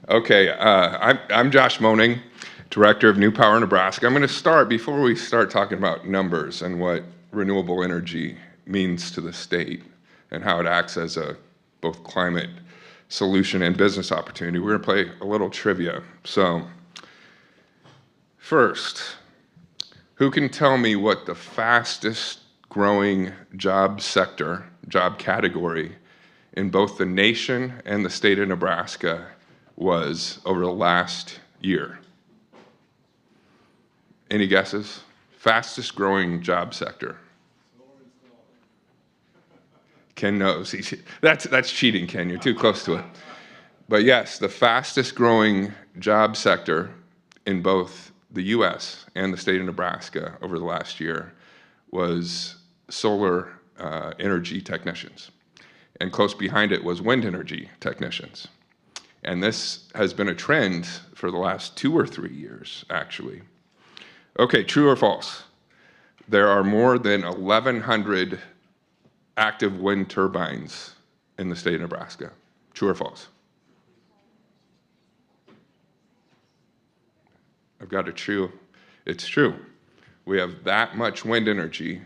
Okay, I'm Josh Moenning, Director of New Power Nebraska. I'm going to start, before we start talking about numbers and what renewable energy means to the state and how it acts as a both climate solution and business opportunity, we're going to play a little trivia. So, first, who can tell me what the fastest growing job sector, job category in both the nation and the state of Nebraska was over the last year? Any guesses? Fastest growing job sector. Ken knows. That's cheating, Ken. You're too close to it. But yes, the fastest growing job sector in both the US and the state of Nebraska over the last year was solar energy technicians. And close behind it was wind energy technicians. And this has been a trend for the last 2 or 3 years, actually. Okay, true or false? There are more than 1,100 active wind turbines in the state of Nebraska. True or false? I've got a true. It's true. We have that much wind energy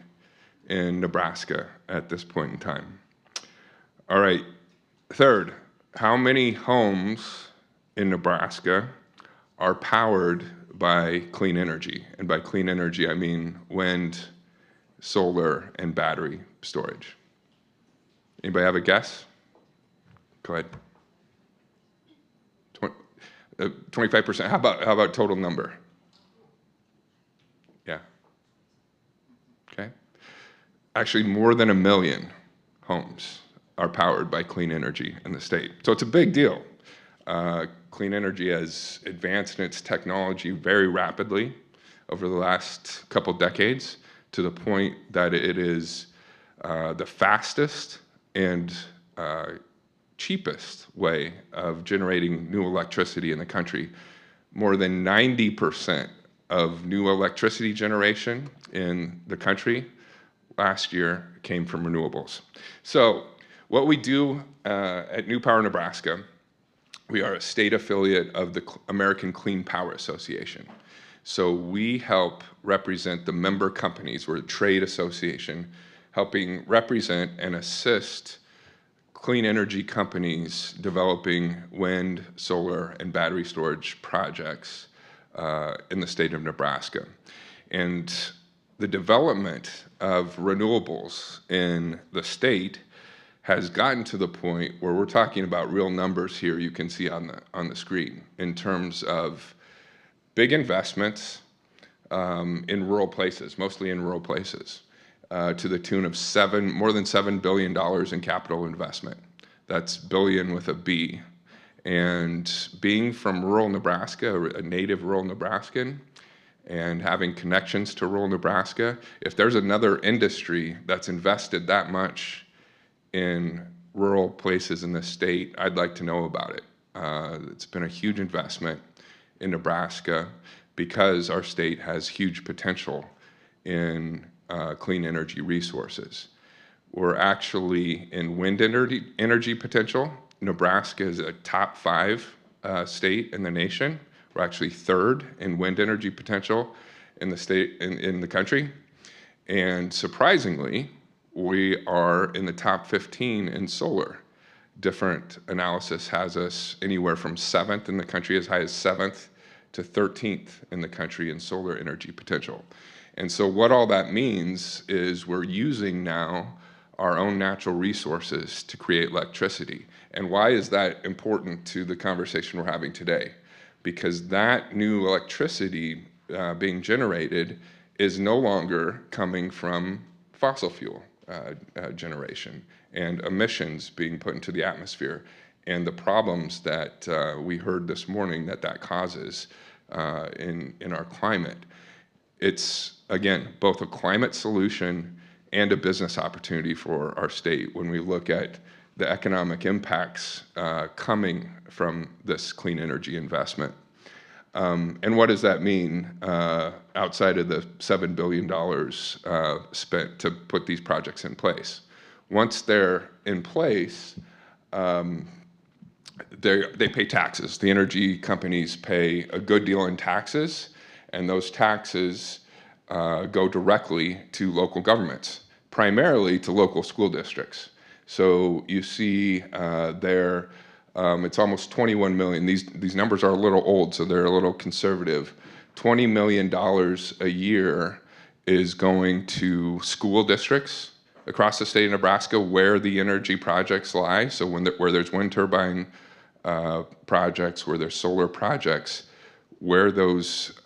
in Nebraska at this point in time. All right, third, how many homes in Nebraska are powered by clean energy? And by clean energy, I mean wind, solar, and battery storage. Anybody have a guess? Go ahead. 25%. How about total number? Yeah. Okay. Actually, more than 1 million homes are powered by clean energy in the state. So it's a big deal. Clean energy has advanced in its technology very rapidly over the last couple decades, to the point that it is the fastest and cheapest way of generating new electricity in the country. More than 90% of new electricity generation in the country last year came from renewables. So what we do at New Power Nebraska, we are a state affiliate of the American Clean Power Association. So we help represent the member companies. We're a trade association helping represent and assist clean energy companies developing wind, solar, and battery storage projects in the state of Nebraska. And the development of renewables in the state has gotten to the point where we're talking about real numbers here you can see on the screen in terms of big investments in rural places, mostly in rural places, to the tune of more than $7 billion in capital investment. That's billion with a B. And being from rural Nebraska, a native rural Nebraskan, and having connections to rural Nebraska, if there's another industry that's invested that much in rural places in the state, I'd like to know about it. It's been a huge investment in Nebraska because our state has huge potential in clean energy resources. We're actually in wind energy potential. Nebraska is a top 5 state in the nation. We're actually 3rd in wind energy potential in the state, in the country. And surprisingly, we are in the top 15 in solar. Different analysis has us anywhere from 7th in the country, as high as 7th, to 13th in the country in solar energy potential. And so what all that means is we're using now our own natural resources to create electricity. And why is that important to the conversation we're having today? Because that new electricity being generated is no longer coming from fossil fuel generation and emissions being put into the atmosphere, and the problems that we heard this morning that causes in our climate. It's, again, both a climate solution and a business opportunity for our state when we look at the economic impacts coming from this clean energy investment. And what does that mean outside of the $7 billion spent to put these projects in place? Once they're in place, they pay taxes. The energy companies pay a good deal in taxes, and those taxes go directly to local governments, primarily to local school districts. So you see there, it's almost 21 million. These numbers are a little old, so they're a little conservative. $20 million a year is going to school districts across the state of Nebraska where the energy projects lie. So where there's wind turbine projects, where there's solar projects, where those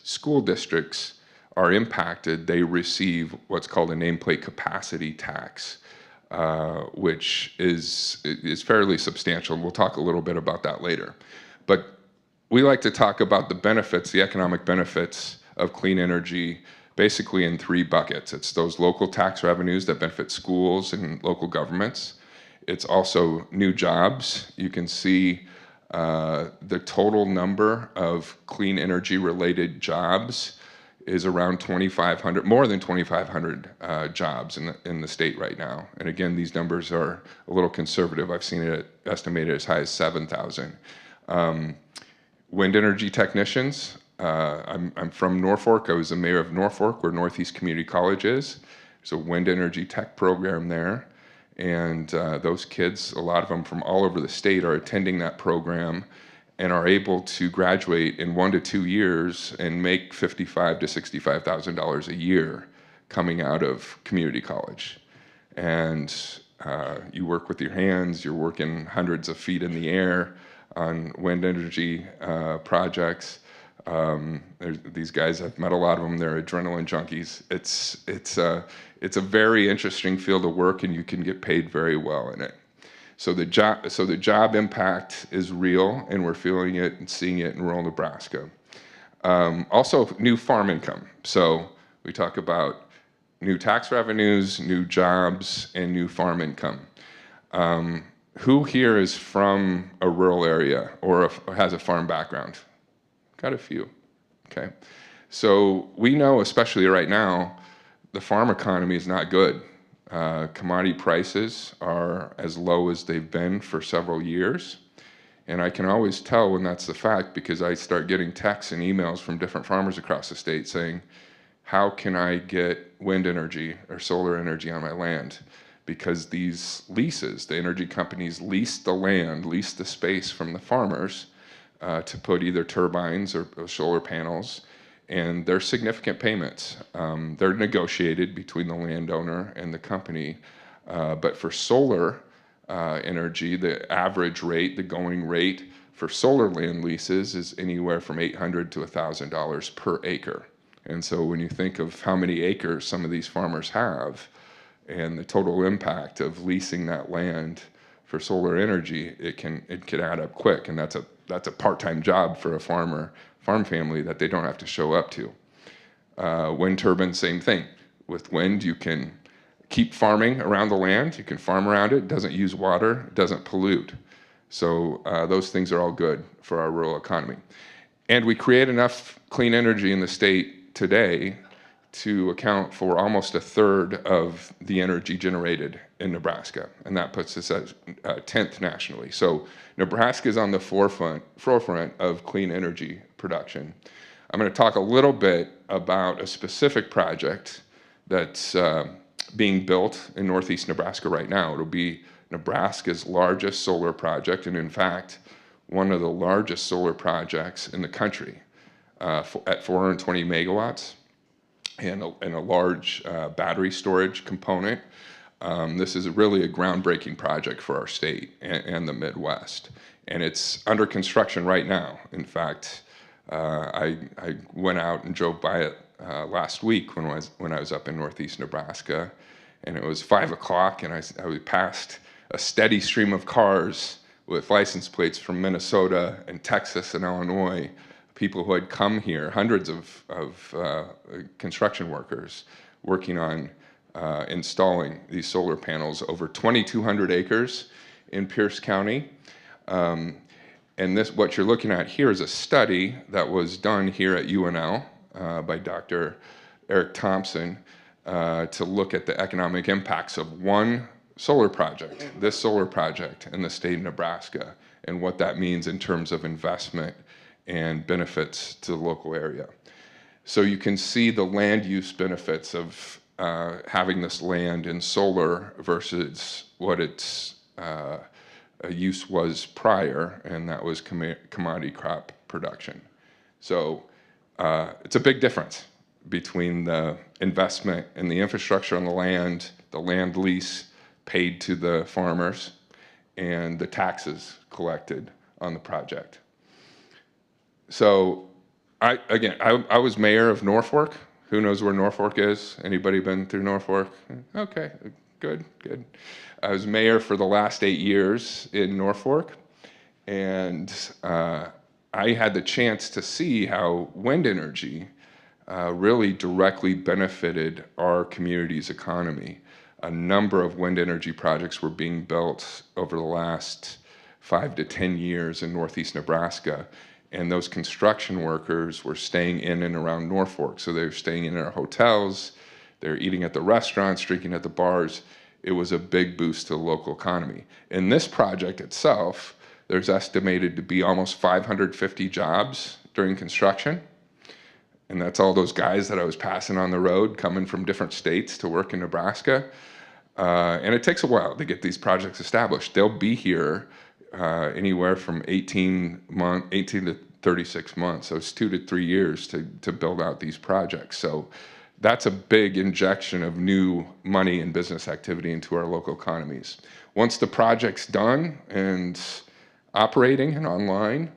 school districts are impacted, they receive what's called a nameplate capacity tax, which is fairly substantial. And we'll talk a little bit about that later. But we like to talk about the benefits, the economic benefits of clean energy, basically in three buckets. It's those local tax revenues that benefit schools and local governments. It's also new jobs. You can see the total number of clean energy related jobs is around 2,500, more than 2,500 jobs in the state right now. And again, these numbers are a little conservative. I've seen it estimated as high as 7,000. Wind energy technicians. I'm from Norfork. I was the mayor of Norfork, where Northeast Community College is. There's a wind energy tech program there. And those kids, a lot of them from all over the state, are attending that program and are able to graduate in 1 to 2 years and make $55,000 to $65,000 a year coming out of community college. And you work with your hands, you're working hundreds of feet in the air on wind energy projects. These guys, I've met a lot of them, they're adrenaline junkies. It's a very interesting field of work, and you can get paid very well in it. So the job impact is real, and we're feeling it and seeing it in rural Nebraska. Also, new farm income. So we talk about new tax revenues, new jobs, and new farm income. Who here is from a rural area or has a farm background? Got a few. Okay. So we know, especially right now, the farm economy is not good. Commodity prices are as low as they've been for several years. And I can always tell when that's the fact because I start getting texts and emails from different farmers across the state saying, how can I get wind energy or solar energy on my land? Because these leases, the energy companies lease the land, lease the space from the farmers to put either turbines or solar panels, and they're significant payments. They're negotiated between the landowner and the company, but for solar energy, the average rate, the going rate for solar land leases is anywhere from $800 to $1,000 per acre. And so when you think of how many acres some of these farmers have and the total impact of leasing that land for solar energy, it can add up quick, and that's a part-time job for a farm family that they don't have to show up to. Wind turbines, same thing. With wind, you can keep farming around the land. You can farm around it. It doesn't use water. It doesn't pollute. So those things are all good for our rural economy. And we create enough clean energy in the state today to account for almost a third of the energy generated in Nebraska. And that puts us at 10th nationally. So Nebraska is on the forefront of clean energy production. I'm going to talk a little bit about a specific project that's being built in northeast Nebraska right now. It'll be Nebraska's largest solar project, and in fact, one of the largest solar projects in the country at 420 megawatts and a large battery storage component. This is really a groundbreaking project for our state and the Midwest. And it's under construction right now. In fact, I went out and drove by it last week when I was up in northeast Nebraska, and it was 5 o'clock, and I passed a steady stream of cars with license plates from Minnesota and Texas and Illinois, people who had come here, hundreds of construction workers working on installing these solar panels over 2,200 acres in Pierce County. And what you're looking at here is a study that was done here at UNL by Dr. Eric Thompson to look at the economic impacts of one solar project, this solar project in the state of Nebraska, and what that means in terms of investment and benefits to the local area. So you can see the land use benefits of having this land in solar versus what its use was prior, and that was commodity crop production. So it's a big difference between the investment in the infrastructure on the land lease paid to the farmers, and the taxes collected on the project. So I was mayor of Norfork. Who knows where Norfork is? Anybody been through Norfork? Okay, good. I was mayor for the last 8 years in Norfork, and I had the chance to see how wind energy really directly benefited our community's economy. A number of wind energy projects were being built over the last 5 to 10 years in northeast Nebraska, and those construction workers were staying in and around Norfork. So they were staying in our hotels, they're eating at the restaurants, drinking at the bars. It was a big boost to the local economy. In this project itself, there's estimated to be almost 550 jobs during construction. And that's all those guys that I was passing on the road coming from different states to work in Nebraska. And it takes a while to get these projects established. They'll be here anywhere from 18 to 36 months. So it's 2 to 3 years to build out these projects. So that's a big injection of new money and business activity into our local economies. Once the project's done and operating and online,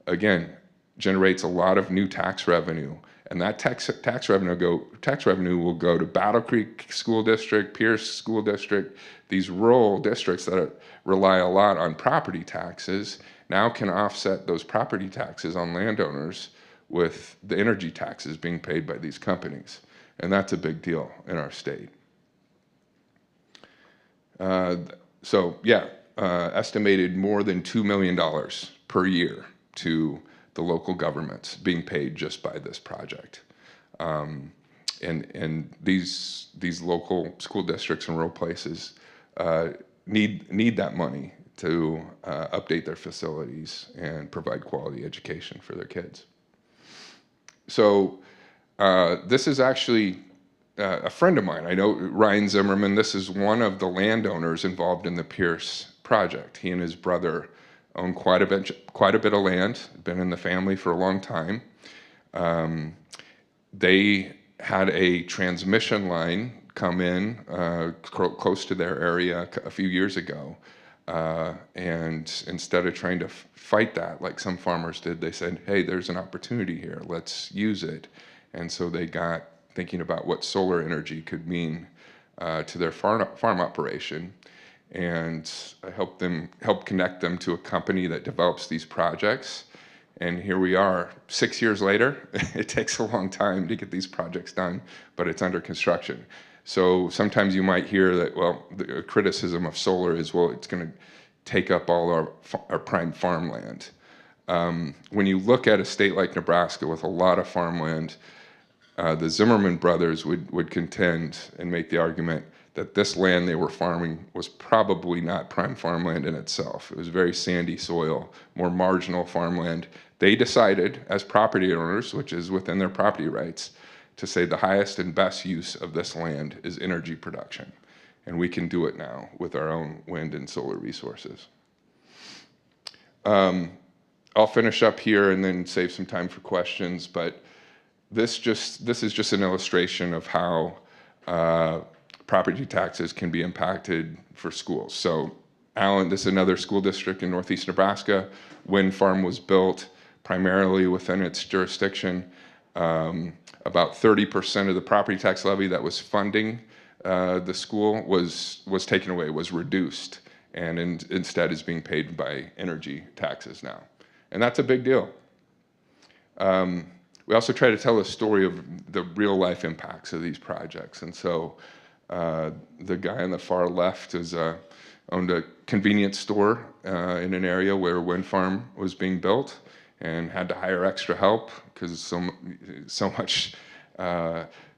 again, generates a lot of new tax revenue. And that tax revenue will go to Battle Creek School District, Pierce School District. These rural districts that rely a lot on property taxes now can offset those property taxes on landowners with the energy taxes being paid by these companies. And that's a big deal in our state. Estimated more than $2 million per year to the local governments being paid just by this project. And these local school districts and rural places need that money to update their facilities and provide quality education for their kids. So this is actually a friend of mine. I know Ryan Zimmerman. This is one of the landowners involved in the Pierce project. He and his brother own quite a bit of land, been in the family for a long time. They had a transmission line come in close to their area a few years ago. And instead of trying to fight that like some farmers did, they said, hey, there's an opportunity here, let's use it. And so they got thinking about what solar energy could mean to their farm operation. And I help connect them to a company that develops these projects. And here we are 6 years later. It takes a long time to get these projects done, but it's under construction. So sometimes you might hear that, well, the criticism of solar is, well, it's going to take up all our prime farmland. When you look at a state like Nebraska with a lot of farmland, the Zimmerman brothers would contend and make the argument that this land they were farming was probably not prime farmland in itself. It was very sandy soil, more marginal farmland. They decided, as property owners, which is within their property rights, to say the highest and best use of this land is energy production. And we can do it now with our own wind and solar resources. I'll finish up here and then save some time for questions, but this is just an illustration of how property taxes can be impacted for schools. So Allen, this is another school district in northeast Nebraska. Wind farm was built primarily within its jurisdiction. About 30% of the property tax levy that was funding the school was taken away, was reduced, and instead is being paid by energy taxes now. And that's a big deal. We also try to tell a story of the real life impacts of these projects. And so the guy on the far left owned a convenience store in an area where a wind farm was being built and had to hire extra help because so much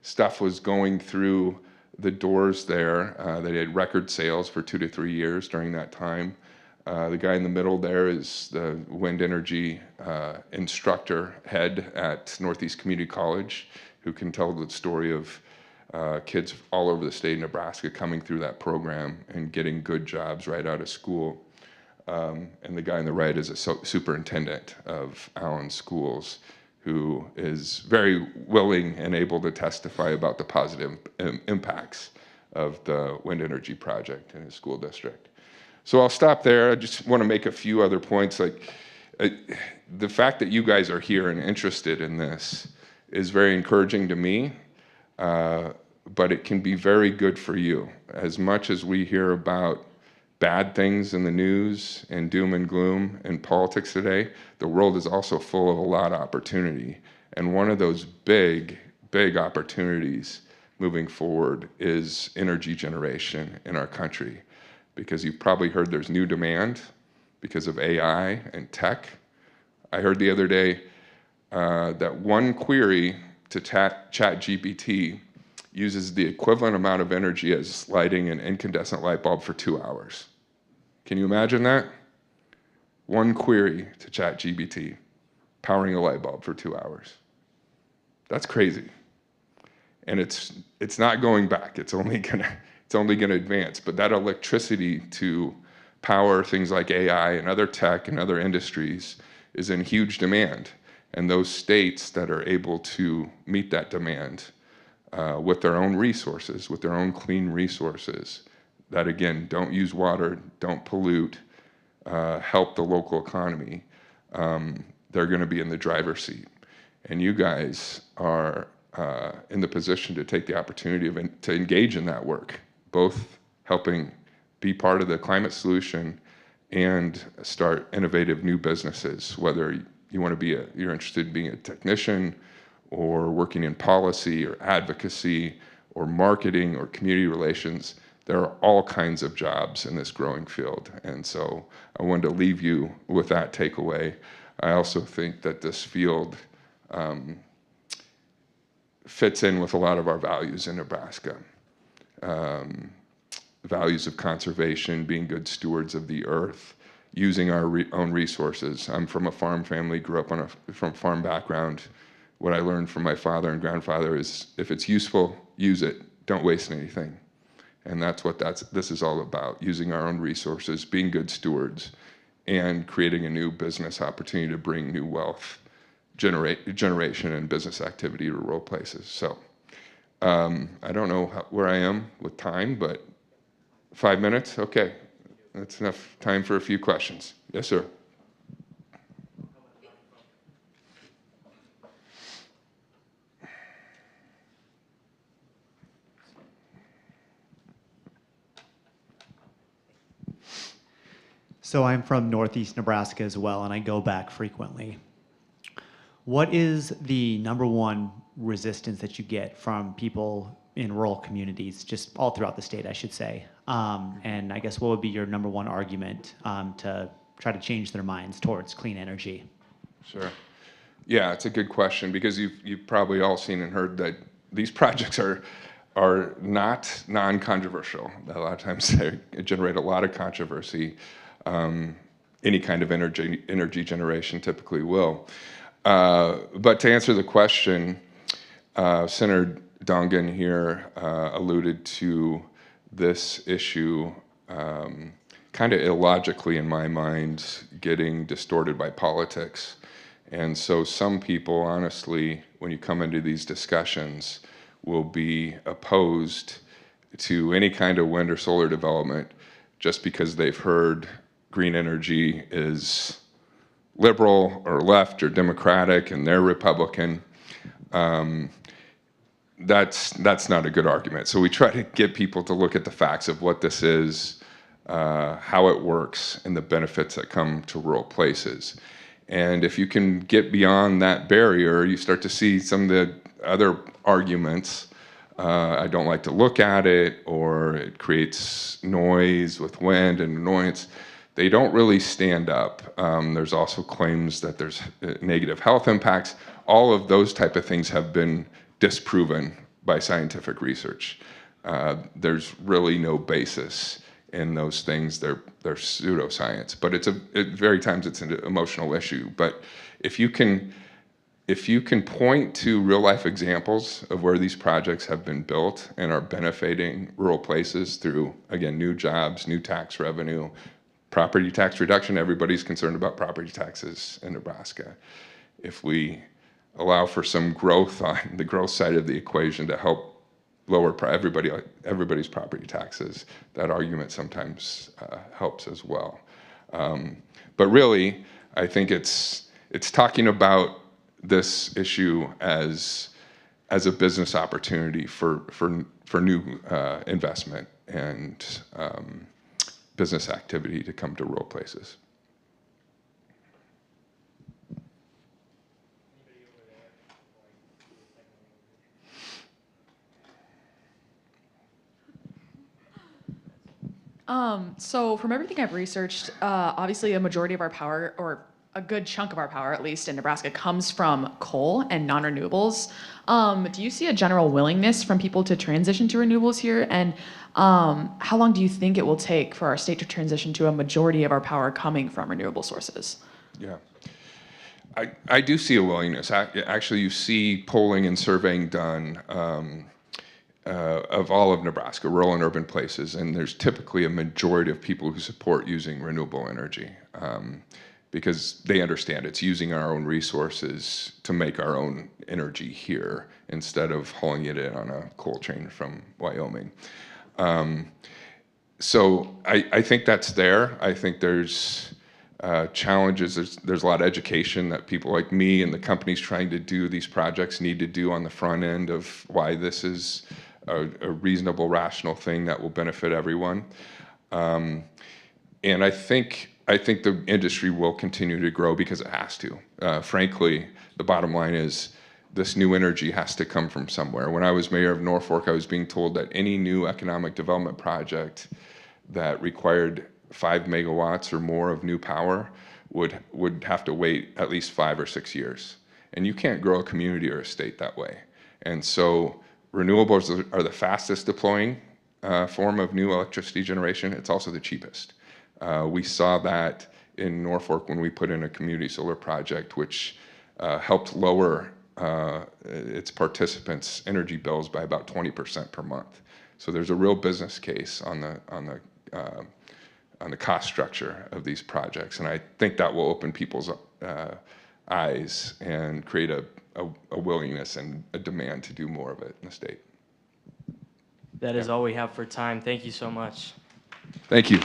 stuff was going through the doors there. They had record sales for 2 to 3 years during that time. The guy in the middle there is the wind energy instructor head at Northeast Community College, who can tell the story of kids all over the state of Nebraska coming through that program and getting good jobs right out of school. And the guy on the right is a superintendent of Allen Schools, who is very willing and able to testify about the positive impacts of the wind energy project in his school district. So I'll stop there. I just want to make a few other points. Like the fact that you guys are here and interested in this is very encouraging to me, but it can be very good for you. As much as we hear about bad things in the news and doom and gloom in politics today, the world is also full of a lot of opportunity. And one of those big, big opportunities moving forward is energy generation in our country. Because you've probably heard there's new demand because of AI and tech. I heard the other day that one query to ChatGPT uses the equivalent amount of energy as lighting an incandescent light bulb for 2 hours. Can you imagine that? One query to ChatGPT, powering a light bulb for 2 hours. That's crazy. And it's not going back. It's only gonna advance. But that electricity to power things like AI and other tech and other industries is in huge demand. And those states that are able to meet that demand with their own resources, with their own clean resources, that again, don't use water, don't pollute, help the local economy, they're gonna be in the driver's seat. And you guys are in the position to take the opportunity to engage in that work, both helping be part of the climate solution and start innovative new businesses, whether you want to you're interested in being a technician or working in policy or advocacy or marketing or community relations. There are all kinds of jobs in this growing field. And so I wanted to leave you with that takeaway. I also think that this field fits in with a lot of our values in Nebraska. Values of conservation, being good stewards of the earth, using our own resources. I'm from a farm family, grew up from a farm background. What I learned from my father and grandfather is if it's useful, use it. Don't waste anything. And that's what this is all about, using our own resources, being good stewards, and creating a new business opportunity to bring new wealth, generation and business activity to rural places. So I don't know where I am with time, but 5 minutes? Okay. That's enough time for a few questions. Yes, sir. So I'm from Northeast Nebraska as well, and I go back frequently. What is the number one resistance that you get from people in rural communities, just all throughout the state, I should say? And I guess what would be your number one argument to try to change their minds towards clean energy? Sure. Yeah, it's a good question because you've probably all seen and heard that these projects are not non-controversial. A lot of times they generate a lot of controversy. Any kind of energy generation typically will. But to answer the question, Senator Dongan here alluded to this issue kind of illogically, in my mind, getting distorted by politics. And so some people, honestly, when you come into these discussions, will be opposed to any kind of wind or solar development just because they've heard green energy is liberal or left or Democratic and they're Republican. That's not a good argument. So we try to get people to look at the facts of what this is, how it works, and the benefits that come to rural places. And if you can get beyond that barrier, you start to see some of the other arguments. I don't like to look at it, or it creates noise with wind and annoyance. They don't really stand up. There's also claims that there's negative health impacts. All of those type of things have been disproven by scientific research. there's really no basis in those things. They're pseudoscience, but very times it's an emotional issue. But if you can point to real life examples of where these projects have been built and are benefiting rural places through, again, new jobs, new tax revenue, property tax reduction, everybody's concerned about property taxes in Nebraska. If we allow for some growth on the growth side of the equation to help lower everybody's property taxes, that argument sometimes helps as well. But really, I think it's talking about this issue as a business opportunity for new investment and business activity to come to rural places. So from everything I've researched, obviously a majority of our power, or a good chunk of our power, at least in Nebraska, comes from coal and non-renewables. Do you see a general willingness from people to transition to renewables here? And how long do you think it will take for our state to transition to a majority of our power coming from renewable sources? Yeah. I do see a willingness. Actually, you see polling and surveying done of all of Nebraska, rural and urban places, and there's typically a majority of people who support using renewable energy because they understand it's using our own resources to make our own energy here instead of hauling it in on a coal train from Wyoming. So I think that's there. I think there's challenges. There's a lot of education that people like me and the companies trying to do these projects need to do on the front end of why this is a reasonable, rational thing that will benefit everyone. And I think the industry will continue to grow because it has to. Frankly, the bottom line is this new energy has to come from somewhere. When I was mayor of Norfork, I was being told that any new economic development project that required 5 megawatts or more of new power would have to wait at least 5 or 6 years. And you can't grow a community or a state that way. And so renewables are the fastest deploying form of new electricity generation. It's also the cheapest. We saw that in Norfork when we put in a community solar project, which helped lower its participants' energy bills by about 20% per month. So there's a real business case on the cost structure of these projects, and I think that will open people's eyes and create a willingness and a demand to do more of it in the state. That is all we have for time. Thank you so much. Thank you.